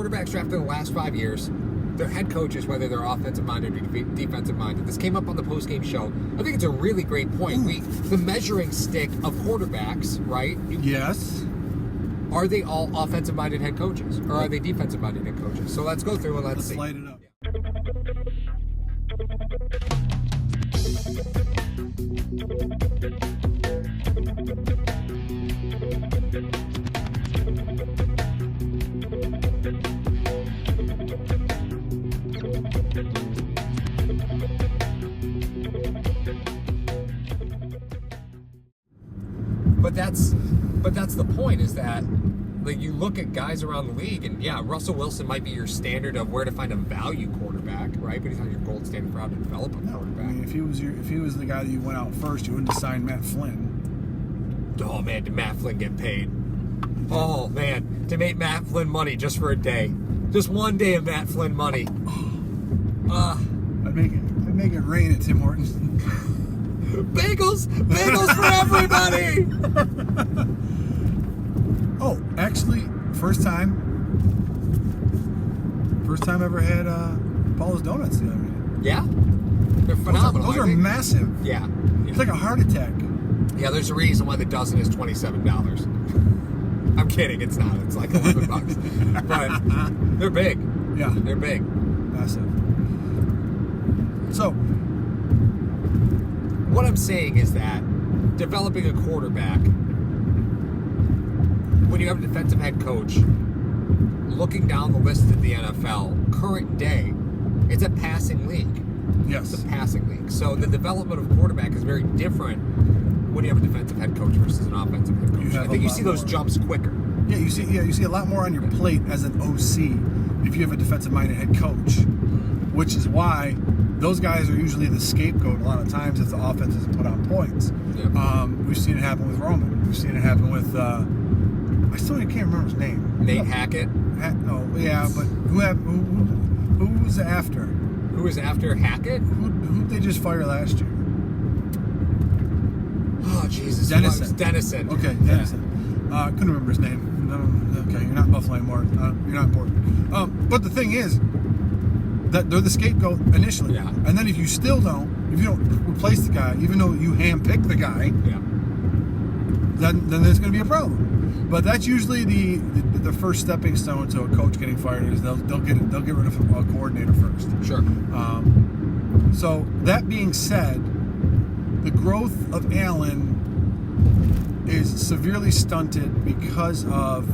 quarterbacks drafted in the last 5 years, their head coaches, whether they're offensive-minded or defensive-minded. This came up on the post-game show. I think it's a really great point. The measuring stick of quarterbacks, right? Yes. Are they all offensive-minded head coaches? Or are they defensive-minded head coaches? So let's go through and let's see. Light it up. But that's the point, is that like you look at guys around the league, and yeah, Russell Wilson might be your standard of where to find a value quarterback, right? But he's not your gold standard for how to develop a quarterback. I mean, if he was the guy that you went out first, you wouldn't have signed Matt Flynn. Oh man, did Matt Flynn get paid? Oh man, to make Matt Flynn money just for a day, just one day of Matt Flynn money. I'd make it rain at Tim Hortons. Bagels for everybody. Oh, actually, first time ever had Paula's Donuts the other day. Yeah, they're phenomenal. Those are massive. Yeah, it's like a heart attack. Yeah, there's a reason why the dozen is $27. I'm kidding, it's not. It's like $11. But they're big. Yeah, they're big, massive. So, what I'm saying is that developing a quarterback, when you have a defensive head coach, looking down the list of the NFL, current day, it's a passing league. Yes. It's a passing league. So the development of quarterback is very different when you have a defensive head coach versus an offensive head coach. I think you see those jumps quicker. Yeah, you see a lot more on your plate as an OC if you have a defensive-minded head coach, which is why those guys are usually the scapegoat a lot of times if the offense isn't put on points. Yep. We've seen it happen with Roman. We've seen it happen with I still can't remember his name. Nate Hackett. No, yeah, but who was after? Who was after Hackett? Who did they just fire last year? Oh Jesus, Dennison. Okay, Dennison. Yeah. Couldn't remember his name. No, okay, you're not Buffalo anymore. You're not important. But the thing is, that they're the scapegoat initially. Yeah. And then if you don't replace the guy, even though you handpick the guy, yeah, then there's going to be a problem. But that's usually the first stepping stone to a coach getting fired is they'll get rid of a coordinator first. Sure. So that being said, the growth of Allen is severely stunted because of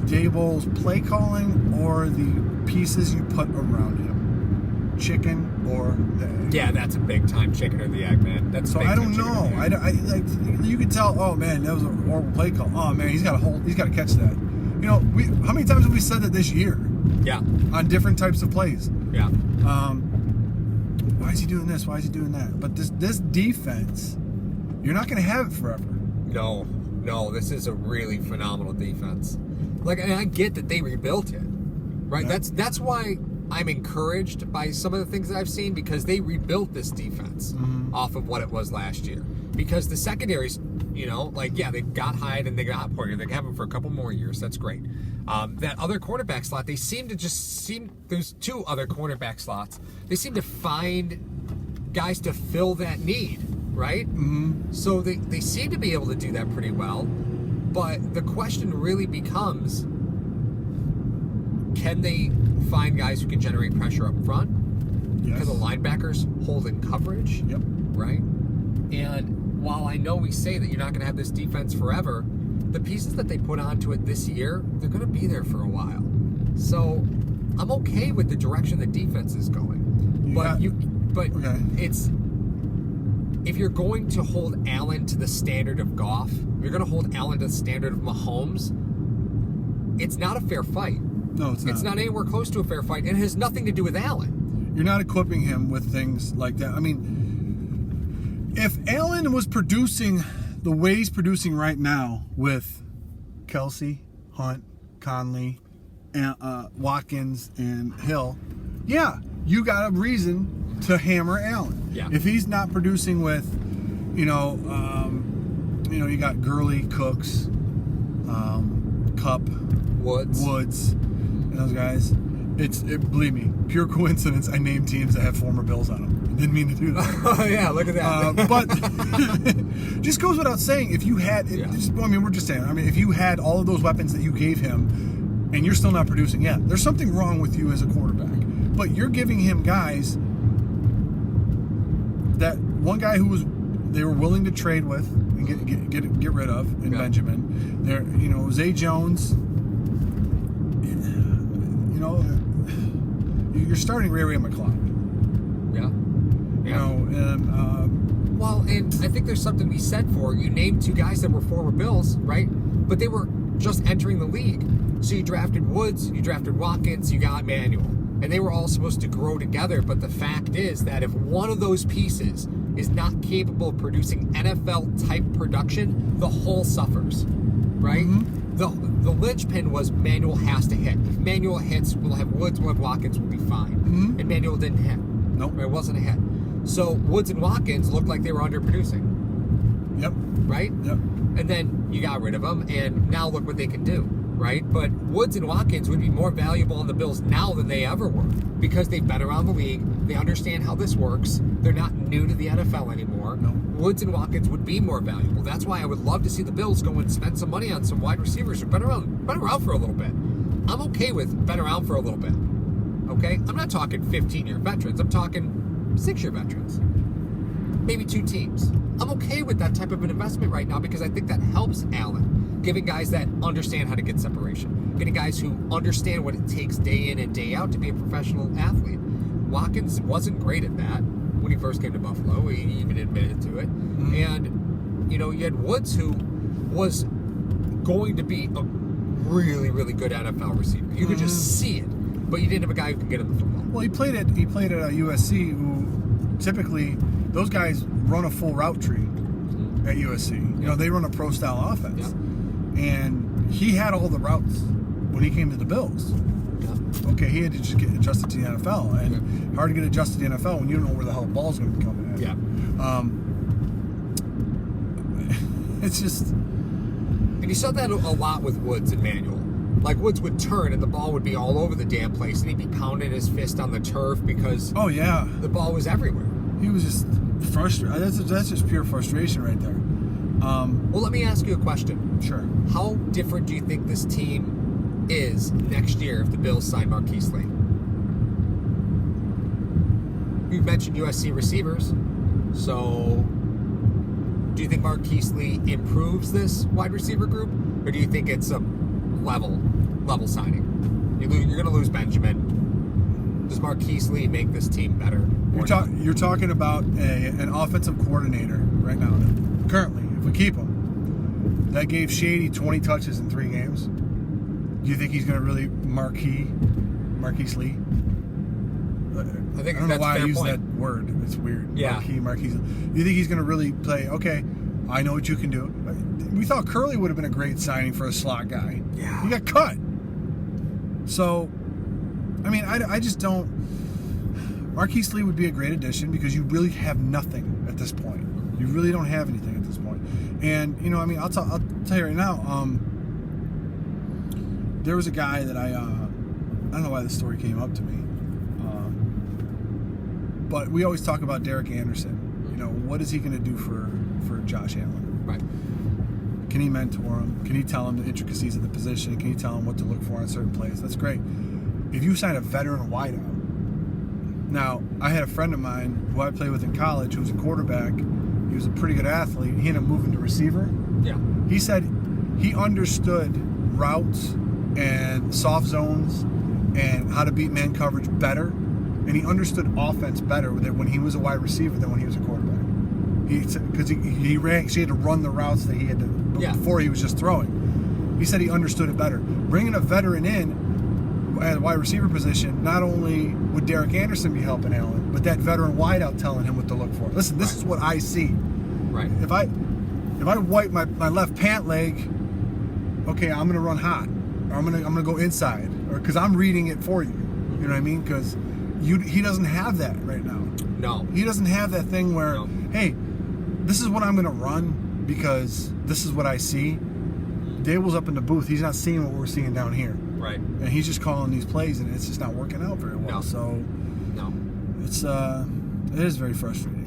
Daboll's play calling or the pieces you put around him, chicken or the egg. Yeah, that's a big time chicken or the egg, man. That's so I don't know. I like you can tell. Oh man, that was a horrible play call. Oh man, he's got to catch that. You know, how many times have we said that this year? Yeah. On different types of plays. Yeah. Why is he doing this? Why is he doing that? But this defense, you're not going to have it forever. No, this is a really phenomenal defense. Like, and I get that they rebuilt it, right? Yeah. That's why I'm encouraged by some of the things that I've seen, because they rebuilt this defense off of what it was last year. Because the secondaries, they got Hyde and they got Porter. They have him for a couple more years. That's great. That other cornerback slot, there's two other cornerback slots. They seem to find guys to fill that need, right? Mm-hmm. So they seem to be able to do that pretty well. But the question really becomes, can they find guys who can generate pressure up front? Yes. Can the linebackers hold in coverage? Yep. Right? And while I know we say that you're not going to have this defense forever, the pieces that they put onto it this year, they're going to be there for a while. So I'm okay with the direction the defense is going. It's, if you're going to hold Allen to the standard of Goff, if you're going to hold Allen to the standard of Mahomes, it's not a fair fight. No, it's not. It's not anywhere close to a fair fight, and it has nothing to do with Allen. You're not equipping him with things like that. I mean, if Allen was producing the way he's producing right now with Kelsey, Hunt, Conley, and, Watkins, and Hill, yeah, you got a reason to hammer Allen. Yeah. If he's not producing with, you got Gurley, Cooks, Kupp, Woods. those guys. Believe me, pure coincidence. I named teams that have former Bills on them. Didn't mean to do that. Oh yeah, look at that. But just goes without saying, if you had, we're just saying. I mean, if you had all of those weapons that you gave him, and you're still not producing, there's something wrong with you as a quarterback. But you're giving him guys that one guy they were willing to trade with and get rid of in Benjamin. There, Zay Jones. You're starting Ray McCloud. Yeah. Well, and I think there's something to be said for, you named two guys that were former Bills, right? But they were just entering the league. So you drafted Woods, you drafted Watkins, you got Manuel. And they were all supposed to grow together, but the fact is that if one of those pieces is not capable of producing NFL-type production, the whole suffers, right? Mm-hmm. The linchpin was Manuel has to hit. If Manuel hits, we'll have Woods, we'll have Watkins, we'll be fine. Mm-hmm. And Manuel didn't hit. Nope. It wasn't a hit. So Woods and Watkins looked like they were underproducing. Yep. Right? Yep. And then you got rid of them, and now look what they can do, right? But Woods and Watkins would be more valuable on the Bills now than they ever were because they've been around the league. They understand how this works. They're not new to the NFL anymore. No. Woods and Watkins would be more valuable. That's why I would love to see the Bills go and spend some money on some wide receivers who've been around for a little bit. I'm okay with been around for a little bit. Okay? I'm not talking 15-year veterans. I'm talking 6-year veterans. Maybe 2 teams. I'm okay with that type of an investment right now because I think that helps Allen. Giving guys that understand how to get separation. Getting guys who understand what it takes day in and day out to be a professional athlete. Watkins wasn't great at that when he first came to Buffalo. He even admitted to it. Mm-hmm. And, you had Woods who was going to be a really, really good NFL receiver. You could just see it, but you didn't have a guy who could get him the football. Well, he played at USC, who typically those guys run a full route tree at USC. They run a pro style offense, and he had all the routes when he came to the Bills. Yeah. Okay, he had to just get adjusted to the NFL, and hard to get adjusted to the NFL when you don't know where the hell the ball's going to be coming at. Yeah. It's just. And you saw that a lot with Woods and Manuel. Like, Woods would turn and the ball would be all over the damn place, and he'd be pounding his fist on the turf because the ball was everywhere. He was just frustrated. That's just pure frustration right there. Well, let me ask you a question. Sure. How different do you think this team is next year if the Bills sign Marquise Lee? You've mentioned USC receivers, so do you think Marquise Lee improves this wide receiver group, or do you think it's a level signing? You're going to lose Benjamin. Does Marquise Lee make this team better? You're talking about an offensive coordinator right now, currently, if we keep him, that gave Shady 20 touches in 3 games. Do you think he's going to really Marquise Lee? I think I don't that's know why a fair I use point. that word. It's weird. Yeah. Marquise. You think he's going to really play, okay, I know what you can do. We thought Curley would have been a great signing for a slot guy. Yeah. He got cut. So, I mean, I just don't. Marquise Lee would be a great addition because you really have nothing at this point. You really don't have anything at this point. And, I'll tell you right now, there was a guy that I don't know why this story came up to me. But we always talk about Derek Anderson. What is he going to do for Josh Allen? Right. Can he mentor him? Can he tell him the intricacies of the position? Can he tell him what to look for in a certain place? That's great. If you sign a veteran wideout. Now, I had a friend of mine who I played with in college who was a quarterback. He was a pretty good athlete. He ended up moving to receiver. Yeah. He said he understood routes and soft zones and how to beat man coverage better. And he understood offense better when he was a wide receiver than when he was a quarterback. Because he had to run the routes that he had to before he was just throwing. He said he understood it better. Bringing a veteran in at a wide receiver position, not only would Derek Anderson be helping Allen, but that veteran wideout telling him what to look for. Listen, this is what I see. Right. If I wipe my left pant leg, okay, I'm gonna run hot, or I'm gonna go inside, or because I'm reading it for you. You know what I mean? Because he doesn't have that right now. No. He doesn't have that thing where, hey, this is what I'm gonna run because this is what I see. Dable's up in the booth. He's not seeing what we're seeing down here. Right. And he's just calling these plays, and it's just not working out very well. No. So No. it is very frustrating.